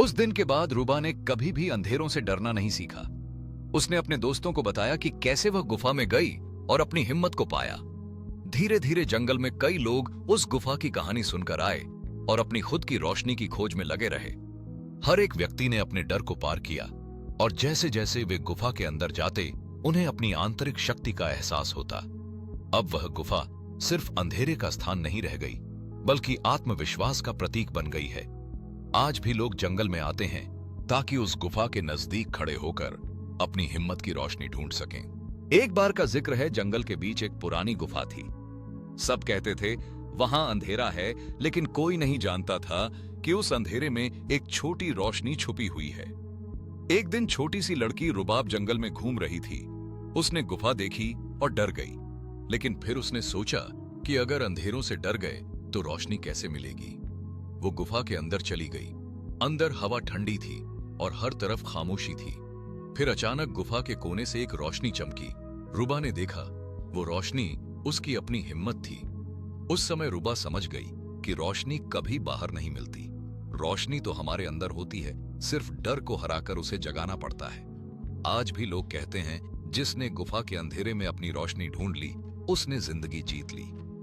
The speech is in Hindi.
उस दिन के बाद रुबा ने कभी भी अंधेरों से डरना नहीं सीखा। उसने अपने दोस्तों को बताया कि कैसे वह गुफा में गई और अपनी हिम्मत को पाया। धीरे धीरे जंगल में कई लोग उस गुफा की कहानी सुनकर आए और अपनी खुद की रोशनी की खोज में लगे रहे। हर एक व्यक्ति ने अपने डर को पार किया और जैसे जैसे वे गुफा के अंदर जाते उन्हें अपनी आंतरिक शक्ति का एहसास होता। अब वह गुफा सिर्फ अंधेरे का स्थान नहीं रह गई, बल्कि आत्मविश्वास का प्रतीक बन गई है। आज भी लोग जंगल में आते हैं ताकि उस गुफा के नजदीक खड़े होकर अपनी हिम्मत की रोशनी ढूंढ सकें। एक बार का जिक्र है, जंगल के बीच एक पुरानी गुफा थी। सब कहते थे वहां अंधेरा है, लेकिन कोई नहीं जानता था कि उस अंधेरे में एक छोटी रोशनी छुपी हुई है। एक दिन छोटी सी लड़की रुबाब जंगल में घूम रही थी। उसने गुफा देखी और डर गई, लेकिन फिर उसने सोचा कि अगर अंधेरों से डर गए तो रोशनी कैसे मिलेगी। वो गुफा के अंदर चली गई। अंदर हवा ठंडी थी और हर तरफ खामोशी थी। फिर अचानक गुफा के कोने से एक रोशनी चमकी। रुबा ने देखा, वो रोशनी उसकी अपनी हिम्मत थी। उस समय रुबा समझ गई कि रोशनी कभी बाहर नहीं मिलती। रोशनी तो हमारे अंदर होती है, सिर्फ डर को हराकर उसे जगाना पड़ता है। आज भी लोग कहते हैं जिसने गुफा के अंधेरे में अपनी रोशनी ढूंढ ली उसने जिंदगी जीत ली।